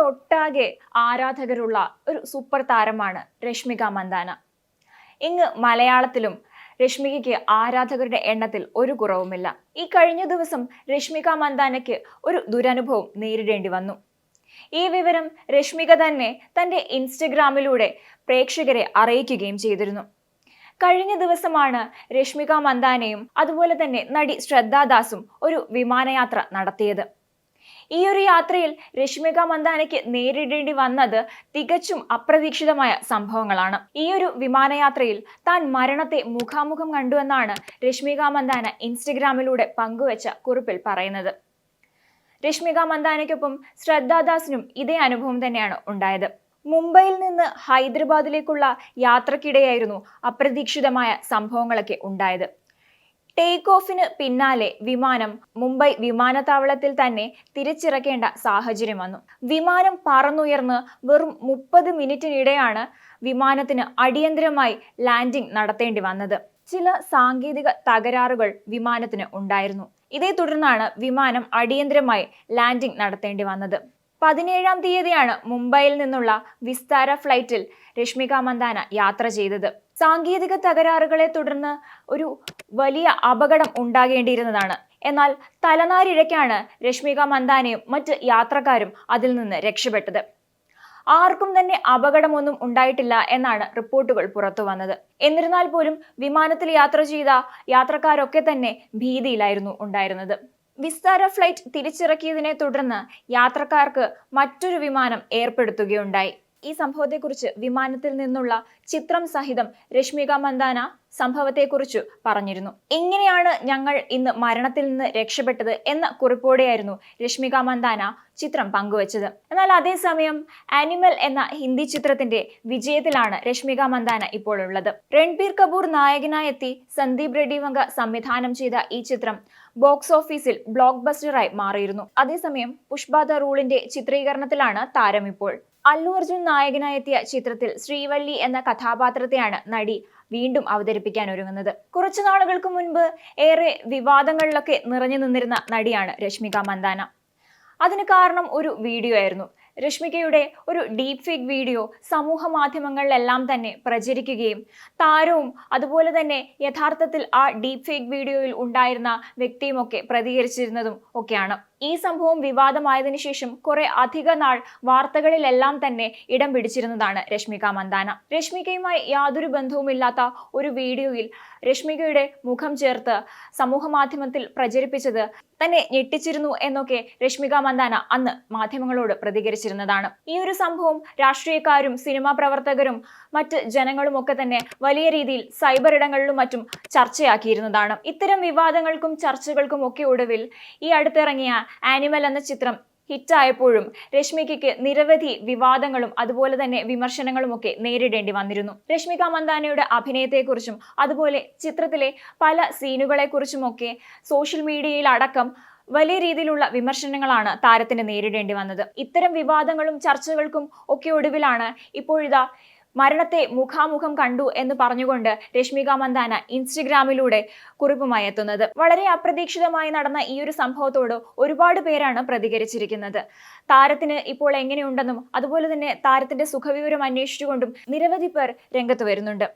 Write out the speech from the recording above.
ഒട്ടാകെ ആരാധകരുള്ള ഒരു സൂപ്പർ താരമാണ് രശ്മിക മന്ദാന. ഇങ്ങ് മലയാളത്തിലും രശ്മികയ്ക്ക് ആരാധകരുടെ എണ്ണത്തിൽ ഒരു കുറവുമില്ല. ഈ കഴിഞ്ഞ ദിവസം രശ്മിക മന്ദാനയ്ക്ക് ഒരു ദുരനുഭവം നേരിടേണ്ടി വന്നു. ഈ വിവരം രശ്മിക തന്നെ തന്റെ ഇൻസ്റ്റഗ്രാമിലൂടെ പ്രേക്ഷകരെ അറിയിക്കുകയും ചെയ്തിരുന്നു. കഴിഞ്ഞ ദിവസമാണ് രശ്മിക മന്ദാനയും അതുപോലെ തന്നെ നടി ശ്രദ്ധാദാസും ഒരു വിമാനയാത്ര നടത്തിയത്. ഈ ഒരു യാത്രയിൽ രശ്മിക മന്ദാനയ്ക്ക് നേരിടേണ്ടി വന്നത് തികച്ചും അപ്രതീക്ഷിതമായ സംഭവങ്ങളാണ്. ഈ ഒരു വിമാനയാത്രയിൽ താൻ മരണത്തെ മുഖാമുഖം കണ്ടുവെന്നാണ് രശ്മിക മന്ദാന ഇൻസ്റ്റഗ്രാമിലൂടെ പങ്കുവച്ച കുറിപ്പിൽ പറയുന്നത്. രശ്മിക മന്ദാനയ്ക്കൊപ്പം ശ്രദ്ധാദാസിനും ഇതേ അനുഭവം തന്നെയാണ് ഉണ്ടായത്. മുംബൈയിൽ നിന്ന് ഹൈദരാബാദിലേക്കുള്ള യാത്രക്കിടെയായിരുന്നു അപ്രതീക്ഷിതമായ സംഭവങ്ങളൊക്കെ ഉണ്ടായത്. ടേക്ക് ഓഫിന് പിന്നാലെ വിമാനം മുംബൈ വിമാനത്താവളത്തിൽ തന്നെ തിരിച്ചിറക്കേണ്ട സാഹചര്യം വന്നു. വിമാനം പറന്നുയർന്ന് വെറും 30 മിനിറ്റിനിടെയാണ് വിമാനത്തിന് അടിയന്തരമായി ലാൻഡിംഗ് നടത്തേണ്ടി വന്നത്. ചില സാങ്കേതിക തകരാറുകൾ വിമാനത്തിന് ഉണ്ടായിരുന്നു. ഇതേ തുടർന്നാണ് വിമാനം അടിയന്തരമായി ലാൻഡിംഗ് നടത്തേണ്ടി വന്നത്. 17-ാം തീയതിയാണ് മുംബൈയിൽ നിന്നുള്ള വിസ്താര ഫ്ലൈറ്റിൽ രശ്മിക മന്ദാന യാത്ര ചെയ്തത്. സാങ്കേതിക തകരാറുകളെ തുടർന്ന് ഒരു വലിയ അപകടം ഉണ്ടാകേണ്ടിയിരുന്നതാണ്. എന്നാൽ തലനാരിഴയ്ക്കാണ് രശ്മിക മന്ദാനയും മറ്റ് യാത്രക്കാരും അതിൽ നിന്ന് രക്ഷപ്പെട്ടത്. ആർക്കും തന്നെ അപകടമൊന്നും ഉണ്ടായിട്ടില്ല എന്നാണ് റിപ്പോർട്ടുകൾ പുറത്തു വന്നത്. എന്നിരുന്നാൽ പോലും വിമാനത്തിൽ യാത്ര ചെയ്ത യാത്രക്കാരൊക്കെ തന്നെ ഭീതിയിലായിരുന്നു ഉണ്ടായിരുന്നത്. വിസ്താര ഫ്ലൈറ്റ് തിരിച്ചിറക്കിയതിനെ തുടർന്ന് യാത്രക്കാർക്ക് മറ്റൊരു വിമാനം ഏർപ്പെടുത്തുകയുണ്ടായി. ഈ സംഭവത്തെക്കുറിച്ച് വിമാനത്തിൽ നിന്നുള്ള ചിത്രം സഹിതം രശ്മിക മന്ദാന സംഭവത്തെക്കുറിച്ച് പറഞ്ഞിരുന്നു. ഇങ്ങനെയാണ് ഞങ്ങൾ ഇന്ന് മരണത്തിൽ നിന്ന് രക്ഷപ്പെട്ടത് എന്ന കുറിപ്പോടെയായിരുന്നു രശ്മിക മന്ദാന ചിത്രം പങ്കുവച്ചത്. എന്നാൽ അതേസമയം ആനിമൽ എന്ന ഹിന്ദി ചിത്രത്തിന്റെ വിജയത്തിലാണ് രശ്മിക മന്ദാന ഇപ്പോൾ ഉള്ളത്. രൺബീർ കപൂർ നായകനായെത്തി സന്ദീപ് റെഡ്ഡി വങ്ക സംവിധാനം ചെയ്ത ഈ ചിത്രം ബോക്സ് ഓഫീസിൽ ബ്ലോക്ക് ബസ്റ്ററായി മാറിയിരുന്നു. അതേസമയം പുഷ്പ ദ റൂളിന്റെ ചിത്രീകരണത്തിലാണ് താരം ഇപ്പോൾ. അല്ലു അർജുൻ നായകനായെത്തിയ ചിത്രത്തിൽ ശ്രീവല്ലി എന്ന കഥാപാത്രത്തെയാണ് നടി വീണ്ടും അവതരിപ്പിക്കാൻ ഒരുങ്ങുന്നത്. കുറച്ചു നാളുകൾക്ക് മുൻപ് ഏറെ വിവാദങ്ങളിലൊക്കെ നിറഞ്ഞു നിന്നിരുന്ന നടിയാണ് രശ്മിക മന്ദാന. അതിന് കാരണം ഒരു വീഡിയോ ആയിരുന്നു. രശ്മികയുടെ ഒരു ഡീപ് ഫേക്ക് വീഡിയോ സമൂഹ മാധ്യമങ്ങളിലെല്ലാം തന്നെ പ്രചരിക്കുകയും താരവും അതുപോലെ തന്നെ യഥാർത്ഥത്തിൽ ആ ഡീപ് ഫേക്ക് വീഡിയോയിൽ ഉണ്ടായിരുന്ന വ്യക്തിയുമൊക്കെ പ്രതികരിച്ചിരുന്നതും ഒക്കെയാണ്. ഈ സംഭവം വിവാദമായതിനു ശേഷം കുറെ അധിക നാൾ വാർത്തകളിലെല്ലാം തന്നെ ഇടം പിടിച്ചിരുന്നതാണ് രശ്മിക മന്ദാന. രശ്മികയുമായി യാതൊരു ബന്ധവുമില്ലാത്ത ഒരു വീഡിയോയിൽ രശ്മികയുടെ മുഖം ചേർത്ത് സമൂഹ മാധ്യമത്തിൽ പ്രചരിപ്പിച്ചത് തന്നെ ഞെട്ടിച്ചിരുന്നു എന്നൊക്കെ രശ്മിക മന്ദാന അന്ന് മാധ്യമങ്ങളോട് പ്രതികരിച്ചിരുന്നതാണ്. ഈ ഒരു സംഭവം രാഷ്ട്രീയക്കാരും സിനിമാ പ്രവർത്തകരും മറ്റ് ജനങ്ങളും ഒക്കെ തന്നെ വലിയ രീതിയിൽ സൈബർ ഇടങ്ങളിലും മറ്റും ചർച്ചയാക്കിയിരുന്നതാണ്. ഇത്തരം വിവാദങ്ങൾക്കും ചർച്ചകൾക്കും ഒക്കെ ഒടുവിൽ ഈ അടുത്തിറങ്ങിയ ആനിമൽ എന്ന ചിത്രം ഹിറ്റായപ്പോഴും രശ്മികയ്ക്ക് നിരവധി വിവാദങ്ങളും അതുപോലെ തന്നെ വിമർശനങ്ങളും ഒക്കെ നേരിടേണ്ടി വന്നിരുന്നു. രശ്മിക മന്ദാനയുടെ അഭിനയത്തെക്കുറിച്ചും അതുപോലെ ചിത്രത്തിലെ പല സീനുകളെക്കുറിച്ചുമൊക്കെ സോഷ്യൽ മീഡിയയിൽ അടക്കം വലിയ രീതിയിലുള്ള വിമർശനങ്ങളാണ് താരത്തിന് നേരിടേണ്ടി വന്നത്. ഇത്തരം വിവാദങ്ങളും ചർച്ചകൾക്കും ഒക്കെ ഒടുവിലാണ് ഇപ്പോഴിതാ മരണത്തെ മുഖാമുഖം കണ്ടു എന്ന് പറഞ്ഞുകൊണ്ട് രശ്മിക മന്ദാന ഇൻസ്റ്റഗ്രാമിലൂടെ കുറിപ്പുമായി എത്തുന്നത്. വളരെ അപ്രതീക്ഷിതമായി നടന്ന ഈ ഒരു സംഭവത്തോട് ഒരുപാട് പേരാണ് പ്രതികരിച്ചിരിക്കുന്നത്. താരത്തിന് ഇപ്പോൾ എങ്ങനെയുണ്ടെന്നും അതുപോലെ തന്നെ താരത്തിന്റെ സുഖവിവരം അന്വേഷിച്ചുകൊണ്ടും നിരവധി പേർ രംഗത്ത് വരുന്നുണ്ട്.